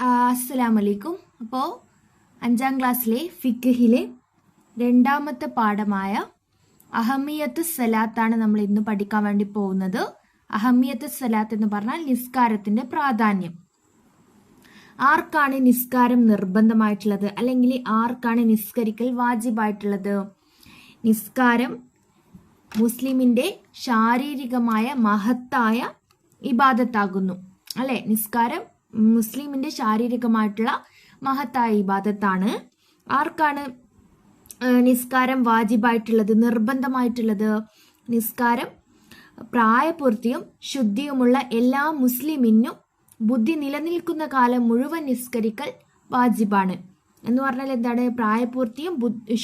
അസ്സലാമലൈക്കും. അപ്പോൾ 5ാം ക്ലാസ്സിലെ ഫിഖ്ഹിലെ രണ്ടാമത്തെ പാഠമായ അഹമ്മിയത്ത് സലാത്താണ് നമ്മൾ ഇന്ന് പഠിക്കാൻ വേണ്ടി പോകുന്നത്. അഹമ്മിയത്ത് സലാത്ത് എന്ന് പറഞ്ഞാൽ നിസ്കാരത്തിന്റെ പ്രാധാന്യം. ആർക്കാണ് നിസ്കാരം നിർബന്ധമായിട്ടുള്ളത്, അല്ലെങ്കിൽ ആർക്കാണ് നിസ്കരിക്കൽ വാജിബായിട്ടുള്ളത്? നിസ്കാരം മുസ്ലിമിന്റെ ശാരീരികമായ മഹത്തായ ഇബാദത്താകുന്നു, അല്ലെ? നിസ്കാരം മുസ്ലിമിന്റെ ശാരീരികമായിട്ടുള്ള മഹത്തായ ഇബാദത്താണ്. ആർക്കാണ് നിസ്കാരം വാജിബായിട്ടുള്ളത്, നിർബന്ധമായിട്ടുള്ളത്? നിസ്കാരം പ്രായപൂർത്തിയും ശുദ്ധിയുമുള്ള എല്ലാ മുസ്ലിമിനും ബുദ്ധി നിലനിൽക്കുന്ന കാലം മുഴുവൻ നിസ്കരിക്കൽ വാജിബാണ്. എന്ന് പറഞ്ഞാൽ എന്താണ്? പ്രായപൂർത്തിയും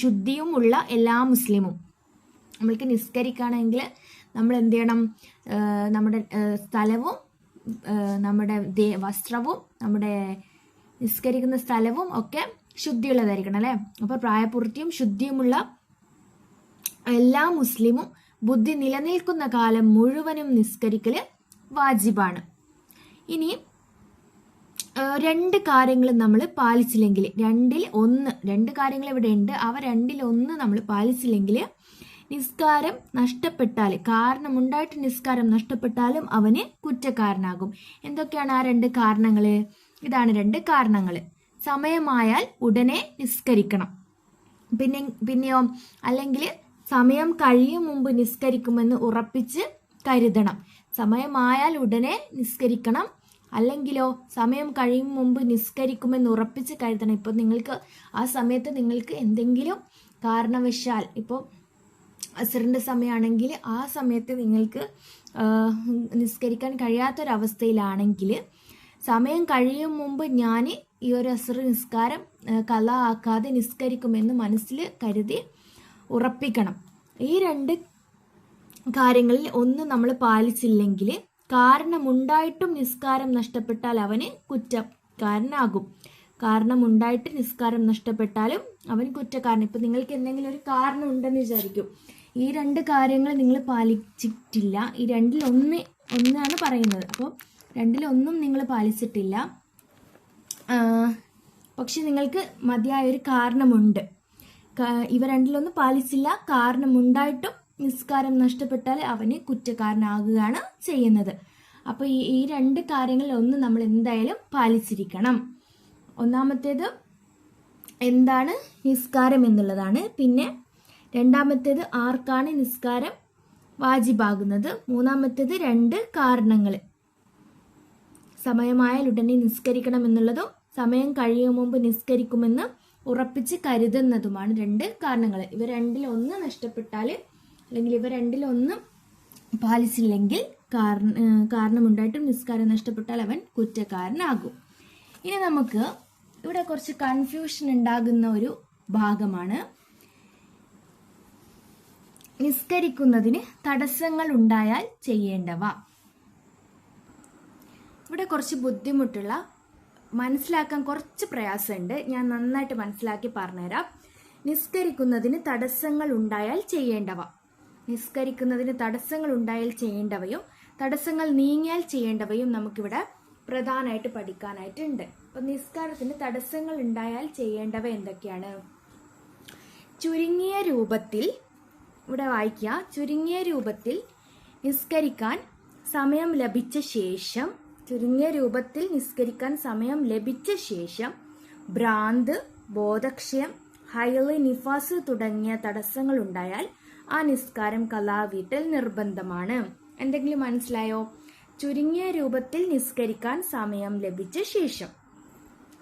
ശുദ്ധിയും ഉള്ള എല്ലാ മുസ്ലിമും നമ്മൾക്ക് നിസ്കരിക്കുകയാണെങ്കിൽ നമ്മൾ എന്ത് ചെയ്യണം? നമ്മുടെ സ്ഥലവും നമ്മുടെ വസ്ത്രവും നമ്മുടെ നിസ്കരിക്കുന്ന സ്ഥലവും ഒക്കെ ശുദ്ധിയുള്ളതായിരിക്കണം, അല്ലേ? അപ്പോൾ പ്രായപൂർത്തിയും ശുദ്ധിയുമുള്ള എല്ലാ മുസ്ലിമും ബുദ്ധി നിലനിൽക്കുന്ന കാലം മുഴുവനും നിസ്കരിക്കൽ വാജിബാണ്. ഇനി രണ്ട് കാര്യങ്ങൾ നമ്മൾ പാലിച്ചില്ലെങ്കിൽ, രണ്ട് കാര്യങ്ങൾ ഇവിടെ ഉണ്ട്, അവ രണ്ടിൽ ഒന്ന് നമ്മൾ പാലിച്ചില്ലെങ്കിൽ നിസ്കാരം നഷ്ടപ്പെട്ടാൽ, കാരണമുണ്ടായിട്ട് നിസ്കാരം നഷ്ടപ്പെട്ടാലും അവന് കുറ്റക്കാരനാകും. എന്തൊക്കെയാണ് ആ രണ്ട് കാരണങ്ങൾ? ഇതാണ് രണ്ട് കാരണങ്ങൾ. സമയമായാൽ ഉടനെ നിസ്കരിക്കണം. പിന്നെയോ അല്ലെങ്കിൽ സമയം കഴിയും മുമ്പ് നിസ്കരിക്കുമെന്ന് ഉറപ്പിച്ച് കരുതണം. സമയമായാൽ ഉടനെ നിസ്കരിക്കണം, അല്ലെങ്കിലോ സമയം കഴിയും മുമ്പ് നിസ്കരിക്കുമെന്ന് ഉറപ്പിച്ച് കരുതണം. ഇപ്പോൾ നിങ്ങൾക്ക് ആ സമയത്ത് നിങ്ങൾക്ക് എന്തെങ്കിലും കാരണവശാൽ, ഇപ്പോൾ അസറിൻ്റെ സമയമാണെങ്കിൽ ആ സമയത്ത് നിങ്ങൾക്ക് നിസ്കരിക്കാൻ കഴിയാത്തൊരവസ്ഥയിലാണെങ്കിൽ സമയം കഴിയും മുമ്പ് ഞാൻ ഈ ഒരു അസർ നിസ്കാരം ഖളാ ആക്കാതെ നിസ്കരിക്കുമെന്ന് മനസ്സിൽ കരുതി ഉറപ്പിക്കണം. ഈ രണ്ട് കാര്യങ്ങളിൽ ഒന്ന് നമ്മൾ പാലിച്ചില്ലെങ്കിൽ, കാരണമുണ്ടായിട്ടും നിസ്കാരം നഷ്ടപ്പെട്ടാൽ അവന് കുറ്റക്കാരനാകും. കാരണമുണ്ടായിട്ട് നിസ്കാരം നഷ്ടപ്പെട്ടാലും അവൻ കുറ്റക്കാരൻ. ഇപ്പം നിങ്ങൾക്ക് എന്തെങ്കിലും ഒരു കാരണം ഉണ്ടെന്ന് വിചാരിക്കും, ഈ രണ്ട് കാര്യങ്ങൾ നിങ്ങൾ പാലിച്ചിട്ടില്ല, ഈ രണ്ടിൽ ഒന്നാണ് പറയുന്നത്. അപ്പോൾ രണ്ടിലൊന്നും നിങ്ങൾ പാലിച്ചിട്ടില്ല, പക്ഷെ നിങ്ങൾക്ക് മതിയായൊരു കാരണമുണ്ട്. ഇവ രണ്ടിലൊന്നും പാലിച്ചില്ല, കാരണമുണ്ടായിട്ടും നിസ്കാരം നഷ്ടപ്പെട്ടാൽ അവന് കുറ്റക്കാരനാകുകയാണ് ചെയ്യുന്നത്. അപ്പോൾ ഈ രണ്ട് കാര്യങ്ങളിൽ ഒന്ന് നമ്മൾ എന്തായാലും പാലിച്ചിരിക്കണം. ഒന്നാമത്തേത് എന്താണ്? നിസ്കാരം എന്നുള്ളതാണ്. പിന്നെ രണ്ടാമത്തേത് ആർക്കാണ് നിസ്കാരം വാജിബാകുന്നത്. മൂന്നാമത്തേത് രണ്ട് കാരണങ്ങൾ. സമയമായാൽ ഉടനെ നിസ്കരിക്കണം എന്നുള്ളതും സമയം കഴിയും മുമ്പ് നിസ്കരിക്കുമെന്ന് ഉറപ്പിച്ച് കരുതുന്നതുമാണ് രണ്ട് കാരണങ്ങൾ. ഇവ രണ്ടിൽ ഒന്ന് നഷ്ടപ്പെട്ടാൽ, അല്ലെങ്കിൽ ഇവ രണ്ടിൽ ഒന്ന് പാലിച്ചില്ലെങ്കിൽ, കാരണമുണ്ടായിട്ടും നിസ്കാരം നഷ്ടപ്പെട്ടാൽ അവൻ കുറ്റക്കാരനാകും. ഇനി നമുക്ക് ഇവിടെ കുറച്ച് കൺഫ്യൂഷൻ ഉണ്ടാകുന്ന ഒരു ഭാഗമാണ് നിസ്കരിക്കുന്നതിന് തടസ്സങ്ങൾ ഉണ്ടായാൽ ചെയ്യേണ്ടവ. ഇവിടെ കുറച്ച് ബുദ്ധിമുട്ടുള്ള, മനസ്സിലാക്കാൻ കുറച്ച് പ്രയാസമുണ്ട്. ഞാൻ നന്നായിട്ട് മനസ്സിലാക്കി പറഞ്ഞുതരാം. നിസ്കരിക്കുന്നതിന് തടസ്സങ്ങൾ ഉണ്ടായാൽ ചെയ്യേണ്ടവ. നിസ്കരിക്കുന്നതിന് തടസ്സങ്ങൾ ഉണ്ടായാൽ ചെയ്യേണ്ടവയും തടസ്സങ്ങൾ നീങ്ങിയാൽ ചെയ്യേണ്ടവയും നമുക്കിവിടെ പ്രധാനമായിട്ട് പഠിക്കാനായിട്ടുണ്ട്. അപ്പം നിസ്കാരത്തിന് തടസ്സങ്ങൾ ഉണ്ടായാൽ ചെയ്യേണ്ടവ എന്തൊക്കെയാണ്? ചുരുങ്ങിയ രൂപത്തിൽ, ഇവിടെ വായിക്കുക, ചുരുങ്ങിയ രൂപത്തിൽ നിസ്കരിക്കാൻ സമയം ലഭിച്ച ശേഷം, ചുരുങ്ങിയ രൂപത്തിൽ നിസ്കരിക്കാൻ സമയം ലഭിച്ച ശേഷം ഭ്രാന്ത്, ബോധക്ഷയം, ഹൈള്, നിഫാസ് തുടങ്ങിയ തടസ്സങ്ങൾ ഉണ്ടായാൽ ആ നിസ്കാരം ഖളാ വീട്ടൽ നിർബന്ധമാണ്. എന്തെങ്കിലും മനസ്സിലായോ? ചുരുങ്ങിയ രൂപത്തിൽ നിസ്കരിക്കാൻ സമയം ലഭിച്ച ശേഷം.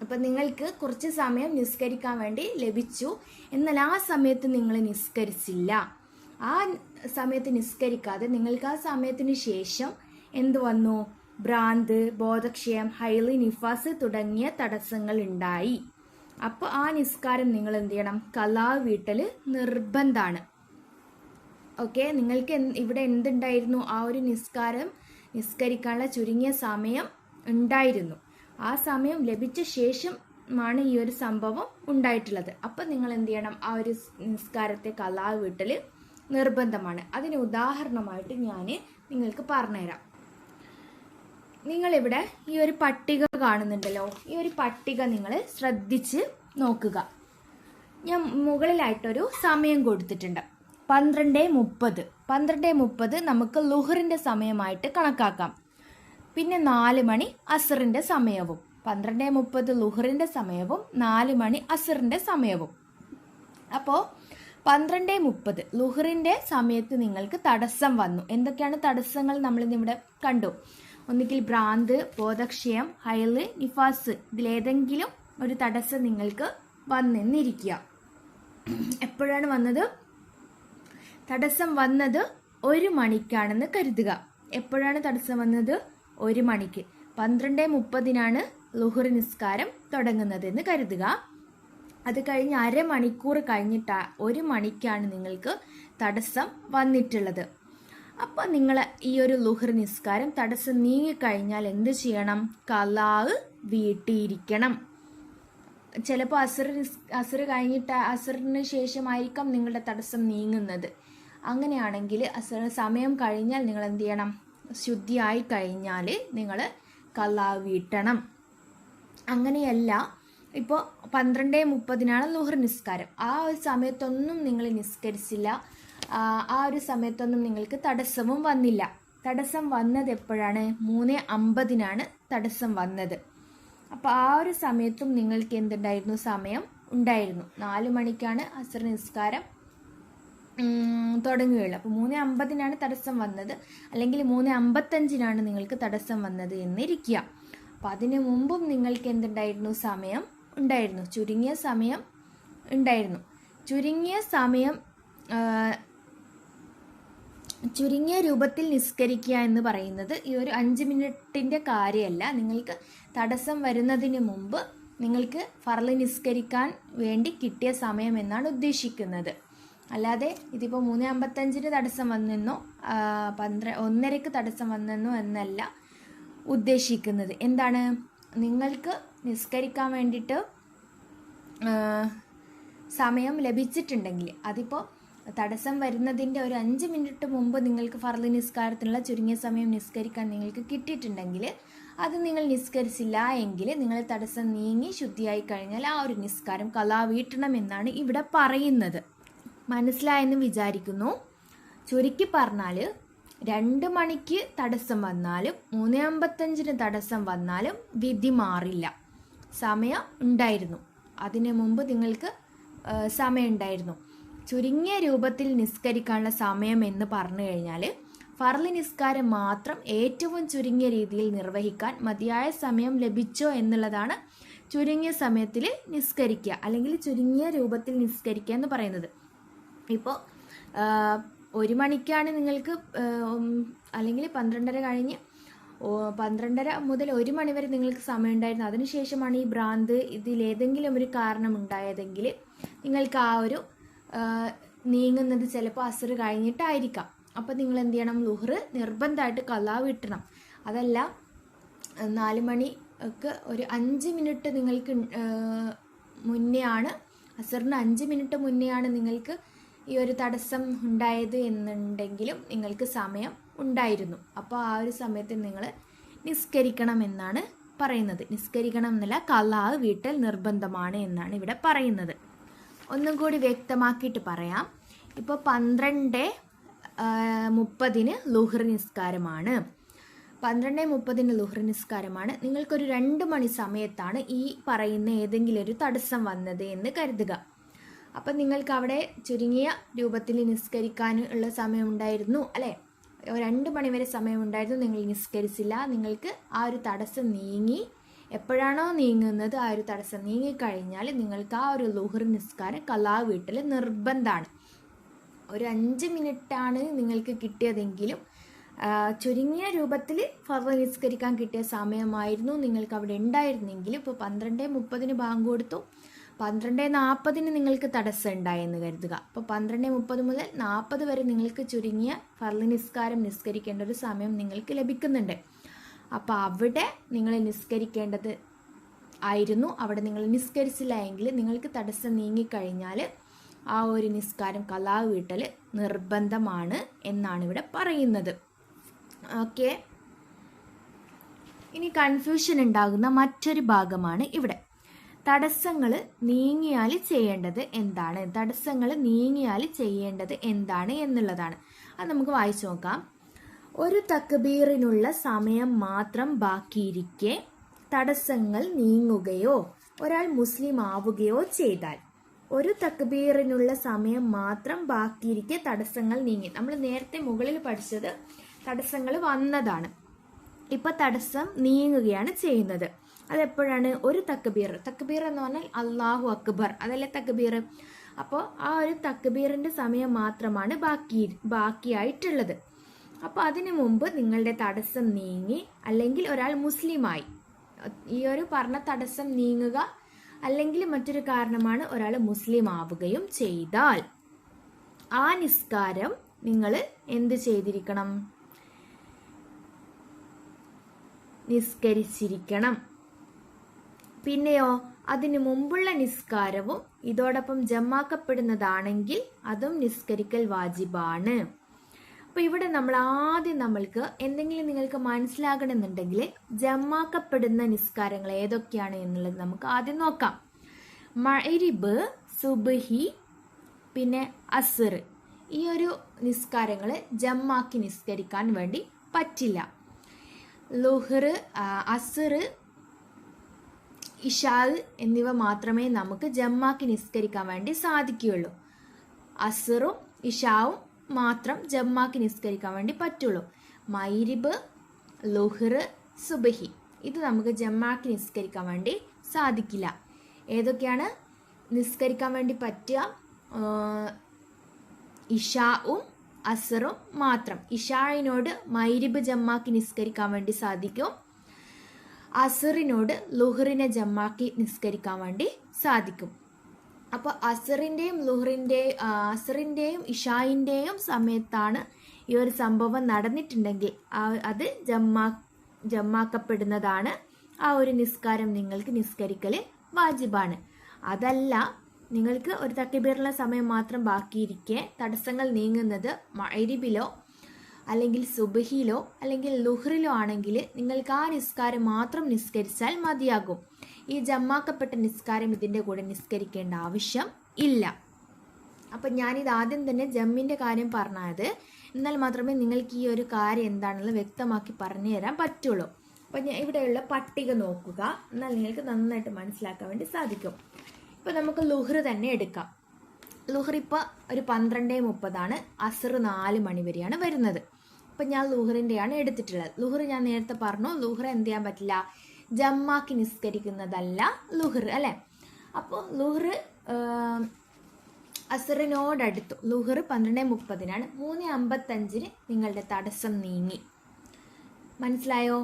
അപ്പം നിങ്ങൾക്ക് കുറച്ച് സമയം നിസ്കരിക്കാൻ വേണ്ടി ലഭിച്ചു, എന്നാൽ ആ സമയത്ത് നിങ്ങൾ നിസ്കരിച്ചില്ല. ആ സമയത്ത് നിസ്കരിക്കാതെ നിങ്ങൾക്ക് ആ സമയത്തിന് ശേഷം എന്ത് വന്നു? ഭ്രാന്ത്, ബോധക്ഷയം, ഹൈള്, നിഫാസ് തുടങ്ങിയ തടസ്സങ്ങൾ ഉണ്ടായി. അപ്പോൾ ആ നിസ്കാരം നിങ്ങൾ എന്ത് ചെയ്യണം? ഖളാ വീട്ടല് നിർബന്ധമാണ്. ഓക്കെ, നിങ്ങൾക്ക് ഇവിടെ എന്തുണ്ടായിരുന്നു? ആ ഒരു നിസ്കരിക്കാനുള്ള ചുരുങ്ങിയ സമയം ഉണ്ടായിരുന്നു. ആ സമയം ലഭിച്ച ശേഷമാണ് ഈ ഒരു സംഭവം ഉണ്ടായിട്ടുള്ളത്. അപ്പം നിങ്ങൾ എന്ത് ചെയ്യണം? ആ ഒരു നിസ്കാരത്തെ ഖളാ വീട്ടൽ നിർബന്ധമാണ്. അതിന് ഉദാഹരണമായിട്ട് ഞാൻ നിങ്ങൾക്ക് പറഞ്ഞുതരാം. നിങ്ങളിവിടെ ഈ ഒരു പട്ടിക കാണുന്നുണ്ടല്ലോ, ഈ ഒരു പട്ടിക നിങ്ങൾ ശ്രദ്ധിച്ച് നോക്കുക. ഞാൻ മുകളിലായിട്ടൊരു സമയം കൊടുത്തിട്ടുണ്ട്, 12:30. 12:30 നമുക്ക് ലുഹറിൻ്റെ സമയമായിട്ട് കണക്കാക്കാം. പിന്നെ 4 മണി അസറിൻ്റെ സമയവും, 12:30 ലുഹറിൻ്റെ സമയവും 4 മണി അസറിൻ്റെ സമയവും. അപ്പോൾ 12:30 ലുഹറിൻ്റെ സമയത്ത് നിങ്ങൾക്ക് തടസ്സം വന്നു. എന്തൊക്കെയാണ് തടസ്സങ്ങൾ നമ്മളിന്നിവിടെ കണ്ടു? ഒന്നുകിൽ ഭ്രാന്ത്, ബോധക്ഷയം, ഹൈല്, നിഫാസ്, ഇതിലേതെങ്കിലും ഒരു തടസ്സം നിങ്ങൾക്ക് വന്നെന്നിരിക്കുക. എപ്പോഴാണ് വന്നത്? തടസ്സം വന്നത് 1 മണിക്കാണെന്ന് കരുതുക. എപ്പോഴാണ് തടസ്സം വന്നത്? 1 മണിക്ക്. 12:30 ലുഹർ നിസ്കാരം തുടങ്ങുന്നതെന്ന് കരുതുക. അത് കഴിഞ്ഞ് അരമണിക്കൂർ കഴിഞ്ഞിട്ട് 1 മണിക്കാണ് നിങ്ങൾക്ക് തടസ്സം വന്നിട്ടുള്ളത്. അപ്പോൾ നിങ്ങൾ ഈ ഒരു ലുഹർ നിസ്കാരം തടസ്സം നീങ്ങിക്കഴിഞ്ഞാൽ എന്ത് ചെയ്യണം? ഖലാ വീട്ടിയിരിക്കണം. ചിലപ്പോൾ അസർ കഴിഞ്ഞിട്ട് അസറിന് ശേഷമായിരിക്കാം നിങ്ങളുടെ തടസ്സം നീങ്ങുന്നത്. അങ്ങനെയാണെങ്കിൽ സമയം കഴിഞ്ഞാൽ നിങ്ങൾ എന്ത് ചെയ്യണം? ശുദ്ധിയായി കഴിഞ്ഞാൽ നിങ്ങൾ ഖലാ വീട്ടണം. അങ്ങനെയല്ല, ഇപ്പോൾ 12:30 ലുഹർ നിസ്കാരം, ആ ഒരു സമയത്തൊന്നും നിങ്ങൾ നിസ്കരിച്ചില്ല, ആ ഒരു സമയത്തൊന്നും നിങ്ങൾക്ക് തടസ്സവും വന്നില്ല. തടസ്സം വന്നത് എപ്പോഴാണ്? 3:50 തടസ്സം വന്നത്. അപ്പോൾ ആ ഒരു സമയത്തും നിങ്ങൾക്ക് എന്തുണ്ടായിരുന്നു? സമയം ഉണ്ടായിരുന്നു. 4 മണിക്കാണ് അസർ നിസ്കാരം തുടങ്ങുകയുള്ളൂ. അപ്പോൾ 3:50 തടസ്സം വന്നത്, അല്ലെങ്കിൽ 3:55 നിങ്ങൾക്ക് തടസ്സം വന്നത് എന്നിരിക്കുക. അപ്പം അതിനു മുമ്പും നിങ്ങൾക്ക് എന്തുണ്ടായിരുന്നു? സമയം ഉണ്ടായിരുന്നു, ചുരുങ്ങിയ സമയം ഉണ്ടായിരുന്നു. ചുരുങ്ങിയ രൂപത്തിൽ നിസ്കരിക്കുക എന്ന് പറയുന്നത് ഈ ഒരു 5 മിനിറ്റിൻ്റെ കാര്യമല്ല. നിങ്ങൾക്ക് തടസ്സം വരുന്നതിന് മുമ്പ് നിങ്ങൾക്ക് ഫർള് നിസ്കരിക്കാൻ വേണ്ടി കിട്ടിയ സമയം എന്നാണ് ഉദ്ദേശിക്കുന്നത്. അല്ലാതെ ഇതിപ്പോൾ 3:55 തടസ്സം വന്നെന്നോ 1:30 തടസ്സം വന്നെന്നോ എന്നല്ല ഉദ്ദേശിക്കുന്നത്. എന്താണ്? നിങ്ങൾക്ക് നിസ്കരിക്കാൻ വേണ്ടിയിട്ട് സമയം ലഭിച്ചിട്ടുണ്ടെങ്കിൽ, അതിപ്പോൾ തടസ്സം വരുന്നതിൻ്റെ ഒരു 5 മിനിറ്റ് മുമ്പ് നിങ്ങൾക്ക് ഫർള് നിസ്കാരത്തിനുള്ള ചുരുങ്ങിയ സമയം നിസ്കരിക്കാൻ നിങ്ങൾക്ക് കിട്ടിയിട്ടുണ്ടെങ്കിൽ, അത് നിങ്ങൾ നിസ്കരിച്ചില്ല എങ്കിൽ നിങ്ങൾ തടസ്സം നീങ്ങി ശുദ്ധിയായി കഴിഞ്ഞാൽ ആ ഒരു നിസ്കാരം ഖലാ വീട്ടണം എന്നാണ് ഇവിടെ പറയുന്നത്. മനസ്സിലായെന്ന് വിചാരിക്കുന്നു. ചുരുക്കി പറഞ്ഞാൽ 2 മണിക്ക് തടസ്സം വന്നാലും 3:55 തടസ്സം വന്നാലും വിധി മാറില്ല. സമയം ഉണ്ടായിരുന്നു, അതിനു മുമ്പ് നിങ്ങൾക്ക് സമയം ഉണ്ടായിരുന്നു. ചുരുങ്ങിയ രൂപത്തിൽ നിസ്കരിക്കാനുള്ള സമയം എന്ന് പറഞ്ഞു കഴിഞ്ഞാൽ ഫർള് നിസ്കാരം മാത്രം ഏറ്റവും ചുരുങ്ങിയ രീതിയിൽ നിർവഹിക്കാൻ മതിയായ സമയം ലഭിച്ചോ എന്നുള്ളതാണ് ചുരുങ്ങിയ സമയത്തിൽ നിസ്കരിക്കുക, അല്ലെങ്കിൽ ചുരുങ്ങിയ രൂപത്തിൽ നിസ്കരിക്കുക എന്ന് പറയുന്നത്. ഇപ്പോൾ 1 മണിക്കാണ് നിങ്ങൾക്ക്, അല്ലെങ്കിൽ 12:30 കഴിഞ്ഞ് 12:30 മുതൽ 1 മണി വരെ നിങ്ങൾക്ക് സമയം ഉണ്ടായിരുന്നു. അതിനുശേഷമാണ് ഈ ഭ്രാന്ത് ഇതിലേതെങ്കിലും ഒരു കാരണം ഉണ്ടായതെങ്കിൽ നിങ്ങൾക്ക് ആ ഒരു നീങ്ങുന്നത് ചിലപ്പോൾ അസർ കഴിഞ്ഞിട്ടായിരിക്കാം. അപ്പോൾ നിങ്ങൾ എന്ത് ചെയ്യണം? ലുഹർ നിർബന്ധമായിട്ട് ഖലാ വീട്ടണം. അതല്ല, 4 മണിക്ക് ഒരു 5 മിനിറ്റ് നിങ്ങൾക്ക് മുന്നേ ആണ്, അസറിന് 5 മിനിറ്റ് മുന്നേ ആണ് നിങ്ങൾക്ക് ഈ ഒരു തടസ്സം ഉണ്ടായത് എന്നുണ്ടെങ്കിലും നിങ്ങൾക്ക് സമയം ഉണ്ടായിരുന്നു. അപ്പോൾ ആ ഒരു സമയത്ത് നിങ്ങൾ നിസ്കരിക്കണം എന്നാണ് പറയുന്നത്. നിസ്കരിക്കണം എന്നല്ല, ഖലാ വീട്ടൽ നിർബന്ധമാണ് എന്നാണ് ഇവിടെ പറയുന്നത്. ഒന്നും കൂടി വ്യക്തമാക്കിയിട്ട് പറയാം. ഇപ്പോൾ 12:30 ലുഹർ നിസ്കാരമാണ്. 12:30 ലുഹർ നിസ്കാരമാണ്. നിങ്ങൾക്കൊരു 2 മണി സമയത്താണ് ഈ പറയുന്ന ഏതെങ്കിലും ഒരു തടസ്സം വന്നത് എന്ന് കരുതുക. അപ്പം നിങ്ങൾക്ക് അവിടെ ചുരുങ്ങിയ രൂപത്തിൽ നിസ്കരിക്കാൻ ഉള്ള സമയം ഉണ്ടായിരുന്നു, അല്ലേ? 2 മണി വരെ സമയമുണ്ടായിരുന്നു, നിങ്ങൾ നിസ്കരിച്ചില്ല. നിങ്ങൾക്ക് ആ ഒരു തടസ്സം നീങ്ങി, എപ്പോഴാണോ നീങ്ങുന്നത് ആ ഒരു തടസ്സം നീങ്ങിക്കഴിഞ്ഞാൽ നിങ്ങൾക്ക് ആ ഒരു ലുഹർ നിസ്കാരം ഖലാ വീട്ടൽ നിർബന്ധമാണ്. ഒരു 5 മിനിറ്റാണ് നിങ്ങൾക്ക് കിട്ടിയതെങ്കിലും ചുരുങ്ങിയ രൂപത്തിൽ ഫർള് നിസ്കരിക്കാൻ കിട്ടിയ സമയമായിരുന്നു നിങ്ങൾക്ക് അവിടെ ഉണ്ടായിരുന്നെങ്കിൽ, ഇപ്പോൾ 12:30 ബാങ്ക് കൊടുത്തു, 12:40 നിങ്ങൾക്ക് തടസ്സം ഉണ്ടായെന്ന് കരുതുക. അപ്പോൾ 12:30 മുതൽ 40 വരെ നിങ്ങൾക്ക് ചുരുങ്ങിയ ഫർള് നിസ്കാരം നിസ്കരിക്കേണ്ട ഒരു സമയം നിങ്ങൾക്ക് ലഭിക്കുന്നുണ്ട്. അപ്പോൾ അവിടെ നിങ്ങൾ നിസ്കരിക്കേണ്ടത് ആയിരുന്നു. അവിടെ നിങ്ങൾ നിസ്കരിച്ചില്ല എങ്കിൽ നിങ്ങൾക്ക് തടസ്സം നീങ്ങിക്കഴിഞ്ഞാൽ ആ ഒരു നിസ്കാരം ഖലാ വീട്ടൽ നിർബന്ധമാണ് എന്നാണ് ഇവിടെ പറയുന്നത്. ഓക്കെ. ഇനി കൺഫ്യൂഷൻ ഉണ്ടാകുന്ന മറ്റൊരു ഭാഗമാണ് ഇവിടെ. തടസ്സങ്ങൾ നീങ്ങിയാൽ ചെയ്യേണ്ടത് എന്താണ്? തടസ്സങ്ങൾ നീങ്ങിയാൽ ചെയ്യേണ്ടത് എന്താണ് എന്നുള്ളതാണ്. അത് നമുക്ക് വായിച്ചു നോക്കാം. ഒരു തക്ബീറിനുള്ള സമയം മാത്രം ബാക്കിയിരിക്കെ തടസ്സങ്ങൾ നീങ്ങുകയോ ഒരാൾ മുസ്ലിം ആവുകയോ ചെയ്താൽ, ഒരു തക്ബീറിനുള്ള സമയം മാത്രം ബാക്കിയിരിക്കെ തടസ്സങ്ങൾ നീങ്ങി. നമ്മൾ നേരത്തെ മുകളിൽ പഠിച്ചത് തടസ്സങ്ങൾ വന്നതാണ്. ഇപ്പൊ തടസ്സം നീങ്ങുകയാണ് ചെയ്യുന്നത്. അതെപ്പോഴാണ്? ഒരു തക്ബീർ. തക്ബീർ എന്ന് പറഞ്ഞാൽ അല്ലാഹു അക്ബർ, അതല്ലേ തക്ബീർ. അപ്പോൾ ആ ഒരു തക്ബീറിന്റെ സമയം മാത്രമാണ് ബാക്കിയായിട്ടുള്ളത്. അപ്പോൾ അതിനു മുമ്പ് നിങ്ങളുടെ തടസ്സം നീങ്ങി, അല്ലെങ്കിൽ ഒരാൾ മുസ്ലിമായി, ഈ ഒരു പറഞ്ഞ തടസ്സം നീങ്ങുക അല്ലെങ്കിൽ മറ്റൊരു കാരണമാണ് ഒരാൾ മുസ്ലിം ആവുകയും ചെയ്താൽ ആ നിസ്കാരം നിങ്ങൾ എന്ത് ചെയ്തിരിക്കണം? നിസ്കരിച്ചിരിക്കണം. പിന്നെയോ അതിനു മുമ്പുള്ള നിസ്കാരവും ഇതോടൊപ്പം ജമാക്കപ്പെടുന്നതാണെങ്കിൽ അതും നിസ്കരിക്കൽ വാജിബാണ്. അപ്പൊ ഇവിടെ നമ്മൾക്ക് എന്തെങ്കിലും നിങ്ങൾക്ക് മനസ്സിലാകണമെന്നുണ്ടെങ്കിൽ ജമാക്കപ്പെടുന്ന നിസ്കാരങ്ങൾ ഏതൊക്കെയാണ് എന്നുള്ളത് നമുക്ക് ആദ്യം നോക്കാം. മഗ്രിബ്, സുബ്ഹി, പിന്നെ അസ്ർ, ഈ ഒരു നിസ്കാരങ്ങൾ ജമാക്കി നിസ്കരിക്കാൻ വേണ്ടി പറ്റില്ല. ലുഹർ, അസ്ർ, ഇഷാ എന്നിവ മാത്രമേ നമുക്ക് ജമാക്കി നിസ്കരിക്കാൻ വേണ്ടി സാധിക്കുകയുള്ളൂ. അസ്റും ഇഷാവും മാത്രം ജമാക്കി നിസ്കരിക്കാൻ വേണ്ടി പറ്റുള്ളൂ. മഗ്രിബ്, ലുഹർ, സുബ്ഹി ഇത് നമുക്ക് ജമാക്കി നിസ്കരിക്കാൻ വേണ്ടി സാധിക്കില്ല. ഏതൊക്കെയാണ് നിസ്കരിക്കാൻ വേണ്ടി പറ്റുക? ഇഷാവും അസ്റും മാത്രം. ഇഷായിനോട് മഗ്രിബ് ജമാക്കി നിസ്കരിക്കാൻ വേണ്ടി സാധിക്കും. അസ്റിനോട് ലുഹറിനെ ജമാക്കി നിസ്കരിക്കാൻ വേണ്ടി സാധിക്കും. അപ്പോൾ അസ്റിന്റെയും ഇഷായിന്റെയും സമയത്താണ് ഈ ഒരു സംഭവം നടന്നിട്ടുണ്ടെങ്കിൽ അത് ജമാക്കപ്പെടുന്നതാണ്. ആ ഒരു നിസ്കാരം നിങ്ങൾക്ക് നിസ്കരിക്കൽ വാജിബാണ്. അതല്ല, നിങ്ങൾക്ക് ഒരു തക്ബീറിനുള്ള സമയം മാത്രം ബാക്കിയിരിക്കെ തടസ്സങ്ങൾ നീങ്ങുന്നത് മഗ്രിബിലോ അല്ലെങ്കിൽ സുബ്ഹിയിലോ അല്ലെങ്കിൽ ലുഹറിലോ ആണെങ്കിൽ നിങ്ങൾക്ക് ആ നിസ്കാരം മാത്രം നിസ്കരിച്ചാൽ മതിയാകും. ഈ ജമാക്കപ്പെട്ട നിസ്കാരം ഇതിൻ്റെ കൂടെ നിസ്കരിക്കേണ്ട ആവശ്യം ഇല്ല. അപ്പം ഞാനിത് ആദ്യം തന്നെ ജമ്മിൻ്റെ കാര്യം പറഞ്ഞത്, എന്നാൽ മാത്രമേ നിങ്ങൾക്ക് ഈ ഒരു കാര്യം എന്താണെന്നുള്ളത് വ്യക്തമാക്കി പറഞ്ഞു തരാൻ പറ്റുള്ളൂ. അപ്പം ഞാൻ ഇവിടെയുള്ള പട്ടിക നോക്കുക, എന്നാൽ നിങ്ങൾക്ക് നന്നായിട്ട് മനസ്സിലാക്കാൻ വേണ്ടി സാധിക്കും. ഇപ്പം നമുക്ക് ലുഹർ തന്നെ എടുക്കാം. ലുഹർ ഇപ്പോൾ ഒരു 12:30, അസ്ർ 4 മണി വരെയാണ് വരുന്നത്. അപ്പം ഞാൻ ലുഹറിൻ്റെയാണ് എടുത്തിട്ടുള്ളത്. ലുഹർ ഞാൻ നേരത്തെ പറഞ്ഞു, ലുഹർ എന്ത് ചെയ്യാൻ പറ്റില്ല? ജമാക്കി നിസ്കരിക്കുന്നതല്ല ലുഹർ, അല്ലേ? അപ്പോൾ ലുഹർ അസ്റിനോടടുത്തു. ലുഹർ 12:30, 3:55 നിങ്ങളുടെ തടസ്സം നീങ്ങി. മനസ്സിലായോ?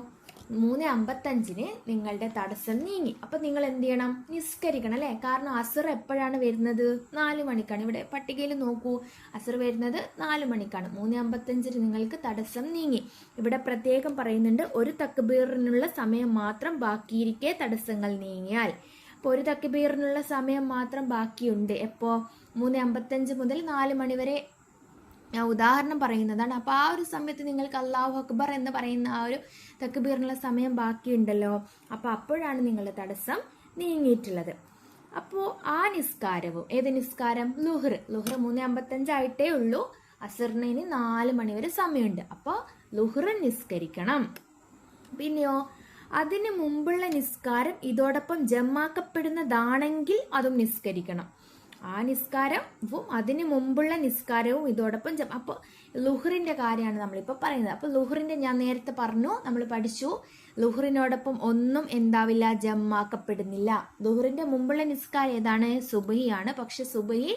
3:55 നിങ്ങളുടെ തടസ്സം നീങ്ങി. അപ്പം നിങ്ങൾ എന്ത് ചെയ്യണം? നിസ്കരിക്കണം, അല്ലേ? കാരണം അസ്ർ എപ്പോഴാണ് വരുന്നത്? 4 മണിക്കാണ്. ഇവിടെ പട്ടികയിൽ നോക്കൂ, അസ്ർ വരുന്നത് 4 മണിക്കാണ്. 3:55 നിങ്ങൾക്ക് തടസ്സം നീങ്ങി. ഇവിടെ പ്രത്യേകം പറയുന്നുണ്ട്, ഒരു തക്ബീറിനുള്ള സമയം മാത്രം ബാക്കിയിരിക്കെ തടസ്സങ്ങൾ നീങ്ങിയാൽ. അപ്പോൾ ഒരു തക്ബീറിനുള്ള സമയം മാത്രം ബാക്കിയുണ്ട്. എപ്പോൾ? 3:55 മുതൽ 4 മണി വരെ ഞാൻ ഉദാഹരണം പറയുന്നതാണ്. അപ്പോൾ ആ ഒരു സമയത്ത് നിങ്ങൾക്ക് അല്ലാഹു അക്ബർ എന്ന് പറയുന്ന ആ ഒരു തക്ബീറിനുള്ള സമയം ബാക്കിയുണ്ടല്ലോ. അപ്പോൾ അപ്പോഴാണ് നിങ്ങളുടെ തടസ്സം നീങ്ങിയിട്ടുള്ളത്. അപ്പോൾ ആ നിസ്കാരവും, ഏത് നിസ്കാരം? ലുഹർ 3:55 ആയിട്ടേ ഉള്ളൂ. അസ്റിന് 4 മണി വരെ സമയമുണ്ട്. അപ്പോൾ ലുഹർ നിസ്കരിക്കണം. പിന്നെയോ അതിന് മുമ്പുള്ള നിസ്കാരം ഇതോടൊപ്പം ജമാക്കപ്പെടുന്നതാണെങ്കിൽ അതും നിസ്കരിക്കണം. ആ നിസ്കാരവും അതിന് മുമ്പുള്ള നിസ്കാരവും ഇതോടൊപ്പം അപ്പോൾ ലുഹറിന്റെ കാര്യമാണ് നമ്മളിപ്പോൾ പറയുന്നത്. അപ്പോൾ ലുഹറിന്റെ ഞാൻ നേരത്തെ പറഞ്ഞു, നമ്മൾ പഠിച്ചു, ലുഹറിനോടൊപ്പം ഒന്നും എന്താവില്ല? ജമാക്കപ്പെടുന്നില്ല. ലുഹറിന്റെ മുമ്പുള്ള നിസ്കാരം ഏതാണ്? സുബ്ഹിയാണ്. പക്ഷെ സുബ്ഹി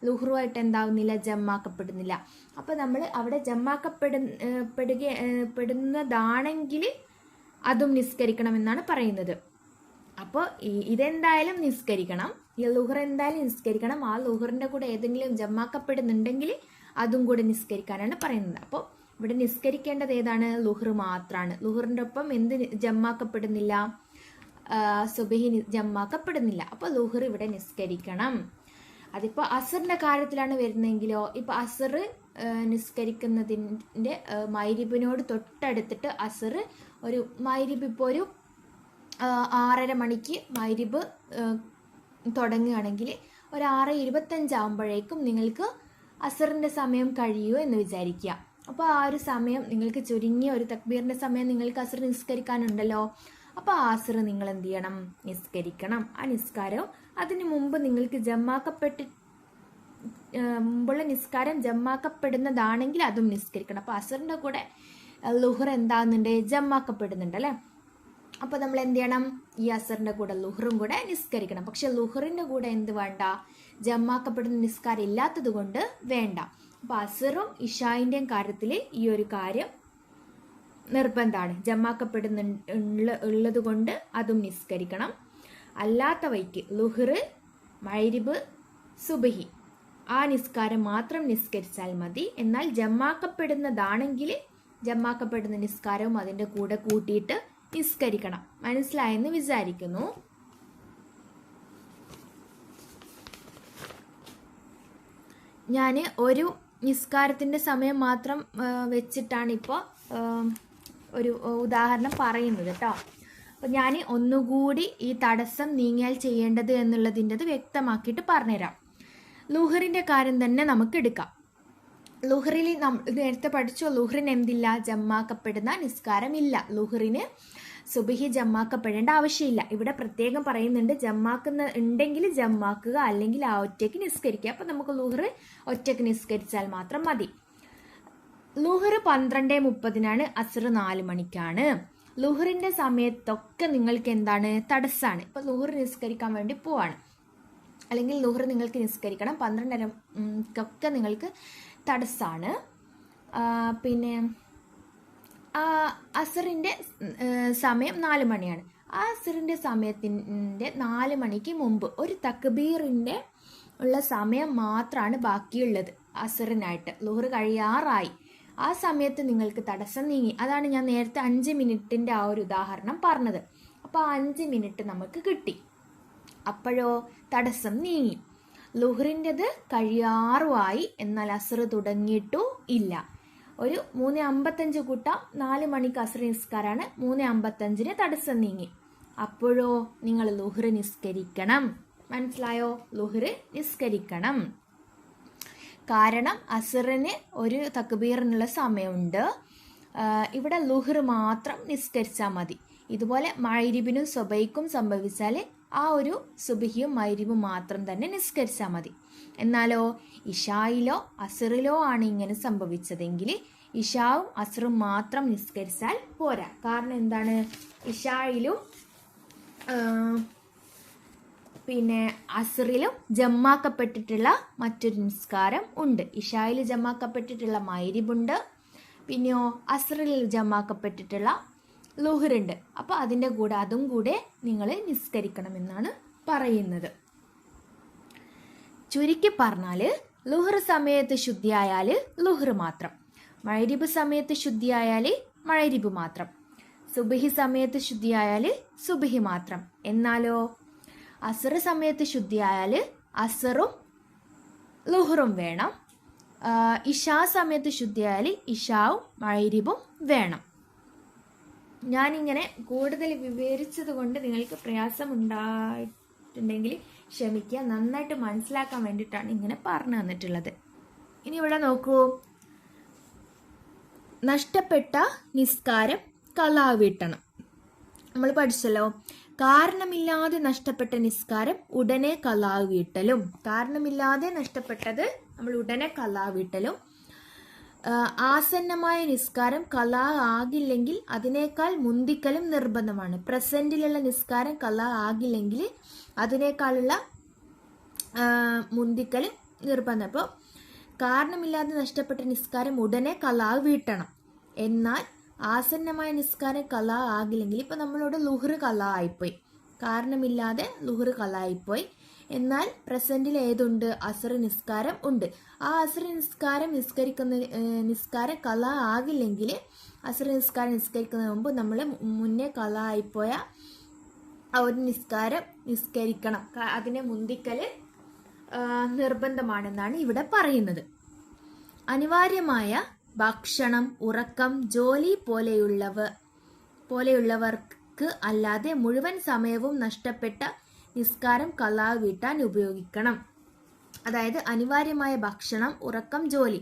ലുഹറുമായിട്ട് എന്താവുന്നില്ല? ജമാക്കപ്പെടുന്നില്ല. അപ്പോൾ നമ്മൾ അവിടെ ജമാക്കപ്പെടുന്നതാണെങ്കിൽ അതും നിസ്കരിക്കണം എന്നാണ് പറയുന്നത്. അപ്പോൾ ഇതെന്തായാലും നിസ്കരിക്കണം. ഈ ലുഹർ എന്തായാലും നിസ്കരിക്കണം. ആ ലുഹറിന്റെ കൂടെ ഏതെങ്കിലും ജമാക്കപ്പെടുന്നുണ്ടെങ്കിൽ അതും കൂടെ നിസ്കരിക്കാനാണ് പറയുന്നത്. അപ്പോൾ ഇവിടെ നിസ്കരിക്കേണ്ടത് ഏതാണ്? ലുഹർ മാത്രമാണ്. ലുഹറിന്റെ ഒപ്പം എന്ത് ജമാക്കപ്പെടുന്നില്ല? സുബ്ഹി ജമാക്കപ്പെടുന്നില്ല. അപ്പോൾ ലുഹർ ഇവിടെ നിസ്കരിക്കണം. അതിപ്പോൾ അസറിന്റെ കാര്യത്തിലാണ് വരുന്നതെങ്കിലോ, ഇപ്പോൾ അസർ നിസ്കരിക്കുന്നതിൻ്റെ മഗ്രിബിനോട് തൊട്ടടുത്തിട്ട് അസർ ഒരു മഗ്‌രിബ് ഇപ്പോൾ ഒരു 6:30 മണിക്ക് മഗ്‌രിബ് തുടങ്ങുകയാണെങ്കിൽ ഒരു 6:25 ആകുമ്പോഴേക്കും നിങ്ങൾക്ക് അസറിൻ്റെ സമയം കഴിയുമോ എന്ന് വിചാരിക്കുക. അപ്പോൾ ആ ഒരു സമയം നിങ്ങൾക്ക് ചുരുങ്ങിയ ഒരു തക്ബീറിൻ്റെ സമയം നിങ്ങൾക്ക് അസർ നിസ്കരിക്കാനുണ്ടല്ലോ. അപ്പോൾ ആ അസർ നിങ്ങൾ എന്ത് ചെയ്യണം? നിസ്കരിക്കണം. ആ നിസ്കാരവും അതിന് മുമ്പ് നിങ്ങൾക്ക് മുമ്പുള്ള നിസ്കാരം ജമ്മാക്കപ്പെടുന്നതാണെങ്കിൽ അതും നിസ്കരിക്കണം. അപ്പോൾ അസറിൻ്റെ കൂടെ ലുഹർ എന്താകുന്നുണ്ട്? ജമ്മാക്കപ്പെടുന്നുണ്ട് അല്ലേ. അപ്പോൾ നമ്മൾ എന്ത് ചെയ്യണം? ഈ അസറിൻ്റെ കൂടെ ലുഹറും കൂടെ നിസ്കരിക്കണം. പക്ഷെ ലുഹറിൻ്റെ കൂടെ എന്ത് വേണ്ട? ജമ്മാക്കപ്പെടുന്ന നിസ്കാരം ഇല്ലാത്തത് കൊണ്ട് വേണ്ട. അപ്പോൾ അസറും ഇഷായിൻ്റെയും കാര്യത്തിൽ ഈ ഒരു കാര്യം നിർബന്ധമാണ്. ഉള്ളത് കൊണ്ട് അതും നിസ്കരിക്കണം. അല്ലാത്തവയ്ക്ക് ലുഹർ, മഗ്‌രിബ്, സുബ്ഹി ആ നിസ്കാരം മാത്രം നിസ്കരിച്ചാൽ മതി. എന്നാൽ ജമ്മാക്കപ്പെടുന്നതാണെങ്കിൽ ജമ്മാക്കപ്പെടുന്ന നിസ്കാരവും അതിൻ്റെ കൂടെ കൂട്ടിയിട്ട് നിസ്കരിക്കണം. മനസ്സിലായെന്ന് വിചാരിക്കുന്നു. ഞാൻ ഒരു നിസ്കാരത്തിൻ്റെ സമയം മാത്രം വെച്ചിട്ടാണ് ഇപ്പോൾ ഒരു ഉദാഹരണം പറയുന്നത് കേട്ടോ. അപ്പോൾ ഞാൻ ഒന്നുകൂടി ഈ തടസ്സം നീങ്ങിയാൽ ചെയ്യേണ്ടത് എന്നുള്ളതിൻ്റെത് വ്യക്തമാക്കിയിട്ട് പറഞ്ഞുതരാം. ലുഹറിൻ്റെ കാര്യം തന്നെ നമുക്ക് എടുക്കാം. ലുഹറിൽ നേരത്തെ പഠിച്ചോ, ലുഹറിന് എന്തില്ല? ജമ്മാക്കപ്പെടുന്ന നിസ്കാരമില്ല. ലുഹറിന് സുബ്ഹി ജമ്മാക്കപ്പെടേണ്ട ആവശ്യമില്ല. ഇവിടെ പ്രത്യേകം പറയുന്നുണ്ട് ഉണ്ടെങ്കിൽ ജമ്മാക്കുക, അല്ലെങ്കിൽ ആ ഒറ്റയ്ക്ക് നിസ്കരിക്കുക. അപ്പം നമുക്ക് ലുഹർ ഒറ്റയ്ക്ക് നിസ്കരിച്ചാൽ മാത്രം മതി. ലുഹർ 12:30 അസർ 4 മണിക്കാണ്. ലുഹറിൻ്റെ സമയത്തൊക്കെ നിങ്ങൾക്ക് എന്താണ്? തടസ്സമാണ്. ഇപ്പം ലുഹർ നിസ്കരിക്കാൻ വേണ്ടി പോവാണ്, അല്ലെങ്കിൽ ലുഹർ നിങ്ങൾക്ക് നിസ്കരിക്കണം, 12:30 നിങ്ങൾക്ക് തടസ്സമാണ്. പിന്നെ അസറിൻ്റെ സമയം 4 മണിയാണ്. ആ അസറിൻ്റെ സമയത്തിൻ്റെ 4 മണിക്ക് മുമ്പ് ഒരു തക്ബീറിൻ്റെ ഉള്ള സമയം മാത്രമാണ് ബാക്കിയുള്ളത് അസറിനായിട്ട്. ലുഹർ കഴിയാറായി. ആ സമയത്ത് നിങ്ങൾക്ക് തടസ്സം നീങ്ങി. അതാണ് ഞാൻ നേരത്തെ 5 മിനിറ്റിൻ്റെ ആ ഒരു ഉദാഹരണം പറഞ്ഞത്. അപ്പോൾ ആ 5 മിനിറ്റ് നമുക്ക് കിട്ടി. അപ്പോഴോ തടസ്സം നീങ്ങി. ലുഹറിൻ്റെത് കഴിയാറുമായി, എന്നാൽ അസർ തുടങ്ങിയിട്ടും ഇല്ല. ഒരു 3:55 കൂട്ടാം, 4 മണിക്ക് അസർ നിസ്കാരമാണ്. 3:55 തടസ്സം നീങ്ങി. അപ്പോഴോ നിങ്ങൾ ലുഹർ നിസ്കരിക്കണം. മനസ്സിലായോ? ലുഹർ നിസ്കരിക്കണം. കാരണം അസറിന് ഒരു തക്ബീറിനുള്ള സമയമുണ്ട്. ഇവിടെ ലുഹർ മാത്രം നിസ്കരിച്ചാൽ മതി. ഇതുപോലെ മഗ്‌രിബിനും സുബഹിക്കും സംഭവിച്ചാൽ ആ ഒരു സുബ്ഹിയും മഗ്‌രിബും മാത്രം തന്നെ നിസ്കരിച്ചാൽ മതി. എന്നാലോ ഇഷായിലോ അസറിലോ ആണ് ഇങ്ങനെ സംഭവിച്ചതെങ്കിൽ ഇഷാവും അസറും മാത്രം നിസ്കരിച്ചാൽ പോരാ. കാരണം എന്താണ്? ഇഷായിലും പിന്നെ അസറിലും ജമ്മാക്കപ്പെട്ടിട്ടുള്ള മറ്റൊരു നിസ്കാരം ഉണ്ട്. ഇഷായിൽ ജമ്മാക്കപ്പെട്ടിട്ടുള്ള മഗ്‌രിബുണ്ട്, പിന്നെയോ അസറിൽ ജമ്മാക്കപ്പെട്ടിട്ടുള്ള ലുഹറുണ്ട്. അപ്പോൾ അതിൻ്റെ കൂടെ അതും കൂടെ നിങ്ങൾ നിസ്കരിക്കണമെന്നാണ് പറയുന്നത്. ചുരുക്കി പറഞ്ഞാൽ ലുഹർ സമയത്ത് ശുദ്ധിയായാൽ ലുഹർ മാത്രം, മഗ്‌രിബ് സമയത്ത് ശുദ്ധിയായാൽ മഗ്‌രിബ് മാത്രം, സുബ്ഹി സമയത്ത് ശുദ്ധിയായാൽ സുബ്ഹി മാത്രം. എന്നാലോ അസർ സമയത്ത് ശുദ്ധിയായാൽ അസറും ലുഹറും വേണം. ഇഷാ സമയത്ത് ശുദ്ധിയായാൽ ഇഷാവും മഗ്‌രിബും വേണം. ഞാനിങ്ങനെ കൂടുതൽ വിവരിച്ചത് കൊണ്ട് നിങ്ങൾക്ക് പ്രയാസം ഉണ്ടായിട്ടുണ്ടെങ്കിൽ ക്ഷമിക്കുക. നന്നായിട്ട് മനസ്സിലാക്കാൻ വേണ്ടിയിട്ടാണ് ഇങ്ങനെ പറഞ്ഞു തന്നിട്ടുള്ളത്. ഇനി ഇവിടെ നോക്കൂ, നഷ്ടപ്പെട്ട നിസ്കാരം ഖളാ വീട്ടണം. നമ്മൾ പഠിച്ചല്ലോ, കാരണമില്ലാതെ നഷ്ടപ്പെട്ട നിസ്കാരം ഉടനെ ഖളാ വീട്ടലും, കാരണമില്ലാതെ നഷ്ടപ്പെട്ടത് നമ്മൾ ഉടനെ ഖളാ വീട്ടലും, ആസന്നമായ നിസ്കാരം ഖളാ ആകില്ലെങ്കിൽ അതിനേക്കാൾ മുന്തിക്കലും നിർബന്ധമാണ്. പ്രസന്റിലുള്ള നിസ്കാരം ഖളാ ആകില്ലെങ്കിൽ അതിനേക്കാളുള്ള മുന്തിക്കലും നിർബന്ധം. അപ്പോൾ കാരണമില്ലാതെ നഷ്ടപ്പെട്ട നിസ്കാരം ഉടനെ ഖളാ വീട്ടണം. എന്നാൽ ആസന്നമായ നിസ്കാരം ഖളാ ആകില്ലെങ്കിൽ, ഇപ്പം നമ്മളോട് ലുഹർ ഖളാ ആയിപ്പോയി, കാരണമില്ലാതെ ലുഹർ ഖളാ ആയിപ്പോയി. എന്നാൽ പ്രസന്റിൽ ഏതുണ്ട്? അസർ നിസ്കാരം ഉണ്ട്. ആ അസർ നിസ്കാരം ഖളാ ആകില്ലെങ്കിൽ അസർ നിസ്കാരം നിസ്കരിക്കുന്നതിന് മുമ്പ് നമ്മൾ മുന്നേ ഖളാ ആയിപ്പോയ ആ ഒരു നിസ്കാരം നിസ്കരിക്കണം. അതിനെ മുന്തിക്കൽ നിർബന്ധമാണെന്നാണ് ഇവിടെ പറയുന്നത്. അനിവാര്യമായ ഭക്ഷണം, ഉറക്കം, ജോലി പോലെയുള്ളവ പോലെയുള്ളവർക്ക് അല്ലാതെ മുഴുവൻ സമയവും നഷ്ടപ്പെട്ട നിസ്കാരം ഖലാ വീട്ടാൻ ഉപയോഗിക്കണം. അതായത് അനിവാര്യമായ ഭക്ഷണം, ഉറക്കം, ജോലി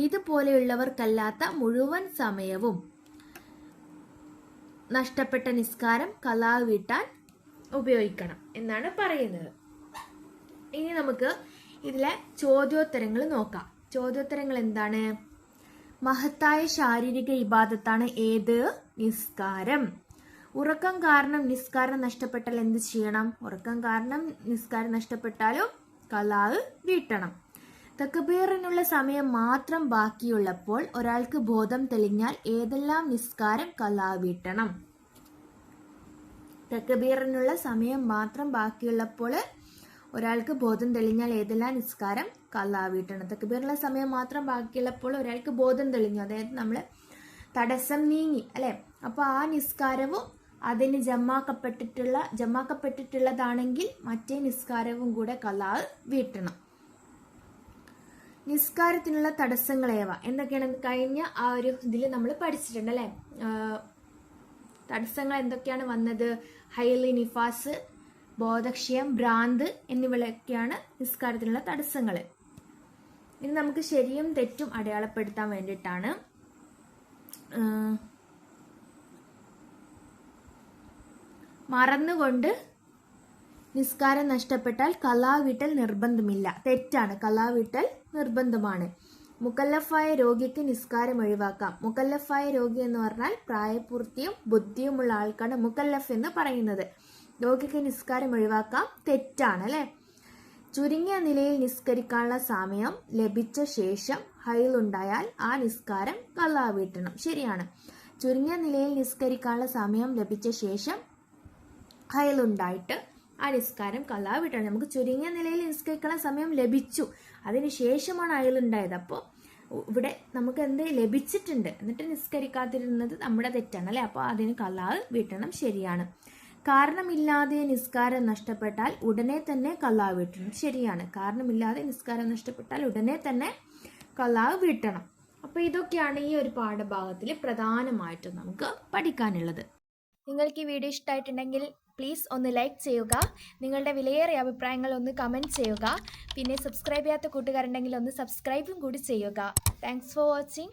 ഇതുപോലെയുള്ളവർക്കല്ലാത്ത മുഴുവൻ സമയവും നഷ്ടപ്പെട്ട നിസ്കാരം ഖലാ വീട്ടാൻ ഉപയോഗിക്കണം എന്നാണ് പറയുന്നത്. ഇനി നമുക്ക് ഇതിലെ ചോദ്യോത്തരങ്ങൾ നോക്കാം. ചോദ്യോത്തരങ്ങൾ എന്താണ്? മഹത്തായ ശാരീരിക ഇബാദത്താണ് ഏത്? നിസ്കാരം. ഉറക്കം കാരണം നിസ്കാരം നഷ്ടപ്പെട്ടാൽ എന്ത് ചെയ്യണം? ഉറക്കം കാരണം നിസ്കാരം നഷ്ടപ്പെട്ടാലും ഖലാ വീട്ടണം. തക്ബീറിനുള്ള സമയം മാത്രം ബാക്കിയുള്ളപ്പോൾ ഒരാൾക്ക് ബോധം തെളിഞ്ഞാൽ ഏതെല്ലാം നിസ്കാരം ഖലാ വീട്ടണം? തക്ബീറിനുള്ള സമയം മാത്രം ബാക്കിയുള്ളപ്പോൾ ഒരാൾക്ക് ബോധം തെളിഞ്ഞാൽ ഏതെല്ലാം നിസ്കാരം ഖലാ വീട്ടണം? തക്ബീറിനുള്ള സമയം മാത്രം ബാക്കിയുള്ളപ്പോൾ ഒരാൾക്ക് ബോധം തെളിഞ്ഞു, അതായത് നമ്മൾ തടസ്സം നീങ്ങി അല്ലെ, അപ്പോൾ ആ നിസ്കാരവും അതിന് ജമാക്കപ്പെട്ടിട്ടുള്ളതാണെങ്കിൽ മറ്റേ നിസ്കാരവും കൂടെ ഖലാ വീട്ടണം. നിസ്കാരത്തിനുള്ള തടസ്സങ്ങൾ ഏവ എന്തൊക്കെയാണ്? കഴിഞ്ഞ ആ ഒരു ഇതിൽ നമ്മൾ പഠിച്ചിട്ടുണ്ട് അല്ലെ. തടസ്സങ്ങൾ എന്തൊക്കെയാണ് വന്നത്? ഹൈല്, നിഫാസ്, ബോധക്ഷയം, ഭ്രാന്ത് എന്നിവയൊക്കെയാണ് നിസ്കാരത്തിനുള്ള തടസ്സങ്ങൾ. ഇനി നമുക്ക് ശരിയും തെറ്റും അടയാളപ്പെടുത്താൻ വേണ്ടിയിട്ടാണ് മറന്നുകൊണ്ട് നിസ്കാരം നഷ്ടപ്പെട്ടാൽ ഖലാ വീട്ടൽ നിർബന്ധമില്ല. തെറ്റാണ്, ഖലാ വീട്ടൽ നിർബന്ധമാണ്. മുക്കല്ലഫായ രോഗിക്ക് നിസ്കാരം ഒഴിവാക്കാം. മുക്കല്ലഫായ രോഗി എന്ന് പറഞ്ഞാൽ പ്രായപൂർത്തിയും ബുദ്ധിയുമുള്ള ആൾക്കാണ് മുക്കല്ലഫ് എന്ന് പറയുന്നത്. രോഗിക്ക് നിസ്കാരം ഒഴിവാക്കാം. തെറ്റാണ് അല്ലെ. ചുരുങ്ങിയ നിലയിൽ നിസ്കരിക്കാനുള്ള സമയം ലഭിച്ച ശേഷം ഹൈലുണ്ടായാൽ ആ നിസ്കാരം ഖലാ വീട്ടണം. ശരിയാണ്. ചുരുങ്ങിയ നിലയിൽ നിസ്കരിക്കാനുള്ള സമയം ലഭിച്ച ശേഷം ഹൈലുണ്ടായിട്ട് ആ നിസ്കാരം ഖലാ വീട്ടണം. നമുക്ക് ചുരുങ്ങിയ നിലയിൽ നിസ്കരിക്കാനുള്ള സമയം ലഭിച്ചു, അതിനുശേഷമാണ് ഹൈലുണ്ടായത്. അപ്പോൾ ഇവിടെ നമുക്ക് എന്ത് ലഭിച്ചിട്ടുണ്ട് എന്നിട്ട് നിസ്കരിക്കാതിരുന്നത് നമ്മുടെ തെറ്റാണ് അല്ലെ. അപ്പോൾ അതിന് ഖലാ വീട്ടണം. ശരിയാണ്. കാരണമില്ലാതെ നിസ്കാരം നഷ്ടപ്പെട്ടാൽ ഉടനെ തന്നെ ഖലാ വീട്ടണം. ശരിയാണ്. കാരണമില്ലാതെ നിസ്കാരം നഷ്ടപ്പെട്ടാൽ ഉടനെ തന്നെ ഖലാ വീട്ടണം. അപ്പോൾ ഇതൊക്കെയാണ് ഈ ഒരു പാഠഭാഗത്തിൽ പ്രധാനമായിട്ടും നമുക്ക് പഠിക്കാനുള്ളത്. നിങ്ങൾക്ക് ഈ വീഡിയോ ഇഷ്ടമായിട്ടുണ്ടെങ്കിൽ പ്ലീസ് ഒന്ന് ലൈക്ക് ചെയ്യുക. നിങ്ങളുടെ വിലയേറിയ അഭിപ്രായങ്ങൾ ഒന്ന് കമൻറ്റ് ചെയ്യുക. പിന്നെ സബ്സ്ക്രൈബ് ചെയ്യാത്ത കൂട്ടുകാരുണ്ടെങ്കിൽ ഒന്ന് സബ്സ്ക്രൈബും കൂടി ചെയ്യുക. Thanks for watching.